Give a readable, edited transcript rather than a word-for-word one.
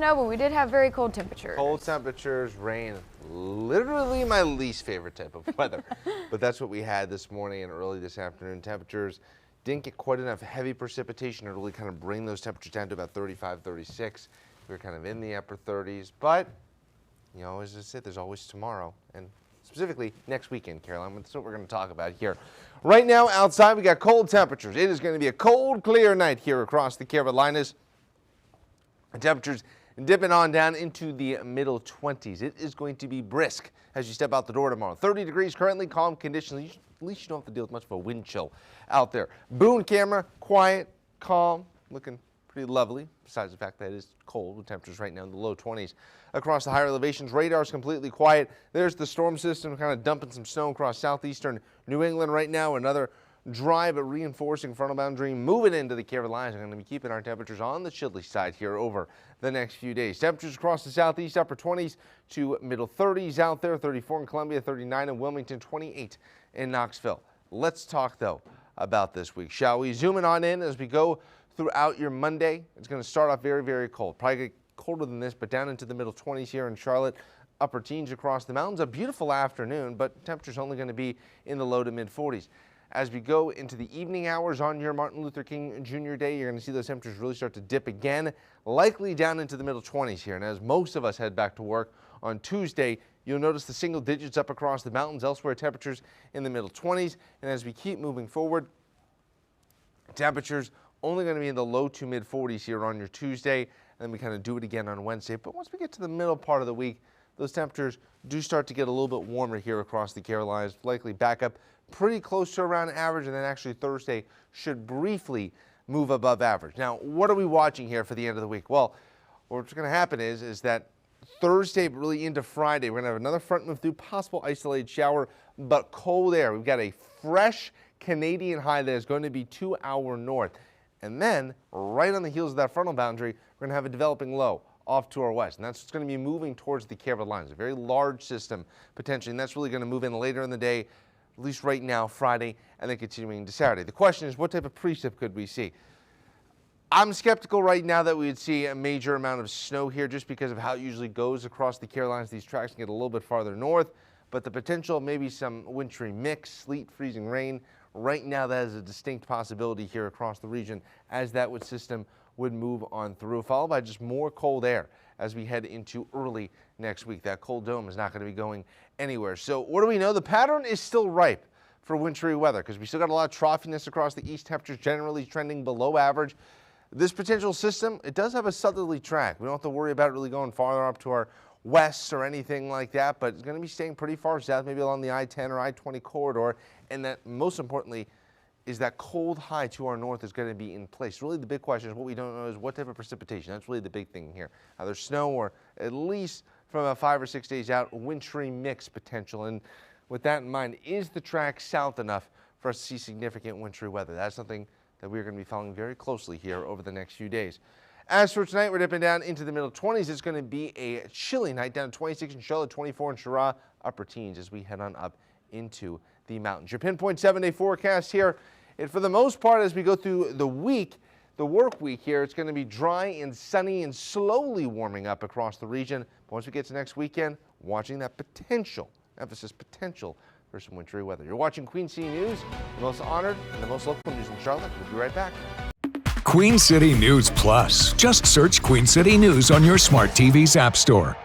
snow, but we did have very cold temperatures. Cold temperatures, rain, literally my least favorite type of weather. But that's what we had this morning and early this afternoon. Temperatures didn't get quite enough heavy precipitation to really kind of bring those temperatures down to about 35, 36. We were kind of in the upper 30s, but you know, as I said, there's always tomorrow, and specifically next weekend, Caroline. That's what we're going to talk about here. Right now, outside, we got cold temperatures. It is going to be a cold, clear night here across the Carolinas. The temperatures dipping on down into the middle 20s. It is going to be brisk as you step out the door tomorrow. 30 degrees currently, calm conditions. At least you don't have to deal with much of a wind chill out there. Boone camera, quiet, calm, looking pretty lovely, besides the fact that it is cold with temperatures right now in the low 20s. Across the higher elevations, radar is completely quiet. There's the storm system kind of dumping some snow across southeastern New England right now. Another dry but reinforcing frontal boundary moving into the Carolinas. We're going to be keeping our temperatures on the chilly side here over the next few days. Temperatures across the southeast, upper 20s to middle 30s out there. 34 in Columbia, 39 in Wilmington, 28 in Knoxville. Let's talk, though, about this week, shall we? Zooming on in as we go throughout your Monday. It's going to start off very, very cold. Probably get colder than this, but down into the middle 20s here in Charlotte. Upper teens across the mountains. A beautiful afternoon, but temperatures only going to be in the low to mid 40s. As we go into the evening hours on your Martin Luther King Jr. Day, you're going to see those temperatures really start to dip again, likely down into the middle 20s here. And as most of us head back to work on Tuesday, you'll notice the single digits up across the mountains. Elsewhere, temperatures in the middle 20s. And as we keep moving forward, temperatures only going to be in the low to mid 40s here on your Tuesday. And then we kind of do it again on Wednesday. But once we get to the middle part of the week, those temperatures do start to get a little bit warmer here across the Carolinas, likely back up pretty close to around average, and then actually Thursday should briefly move above average. Now, what are we watching here for the end of the week? Well, what's going to happen is that Thursday, but really into Friday, we're going to have another front move through, possible isolated shower, but cold air. We've got a fresh Canadian high that is going to be to our north. And then, right on the heels of that frontal boundary, we're going to have a developing low off to our west. And that's what's going to be moving towards the Carolinas, a very large system potentially, and that's really going to move in later in the day, at least right now, Friday, and then continuing to Saturday. The question is, what type of precip could we see? I'm skeptical right now that we would see a major amount of snow here just because of how it usually goes across the Carolinas. These tracks can get a little bit farther north, but the potential of maybe some wintry mix, sleet, freezing rain, right now that is a distinct possibility here across the region as that system would move on through, followed by just more cold air as we head into early next week. That cold dome is not going to be going anywhere. So what do we know? The pattern is still ripe for wintry weather because we still got a lot of troughiness across the east, temperatures generally trending below average. This potential system, it does have a southerly track. We don't have to worry about it really going farther up to our west or anything like that, but it's going to be staying pretty far south, maybe along the I-10 or I-20 corridor, and that most importantly is that cold high to our north is going to be in place. Really the big question is what we don't know is what type of precipitation. That's really the big thing here. Either snow or at least from about 5 or 6 days out, wintry mix potential. And with that in mind, is the track south enough for us to see significant wintry weather? That's something that we're going to be following very closely here over the next few days. As for tonight, we're dipping down into the middle 20s. It's going to be a chilly night, down to 26 in Charlotte, 24 in Chirac, upper teens as we head on up into the mountains. Your pinpoint 7-day forecast here. And for the most part, as we go through the week, the work week here, it's going to be dry and sunny and slowly warming up across the region. But once we get to next weekend, watching that potential, emphasis potential, for some wintry weather. You're watching Queen City News, the most honored and the most local news in Charlotte. We'll be right back. Queen City News Plus. Just search Queen City News on your smart TV's app store.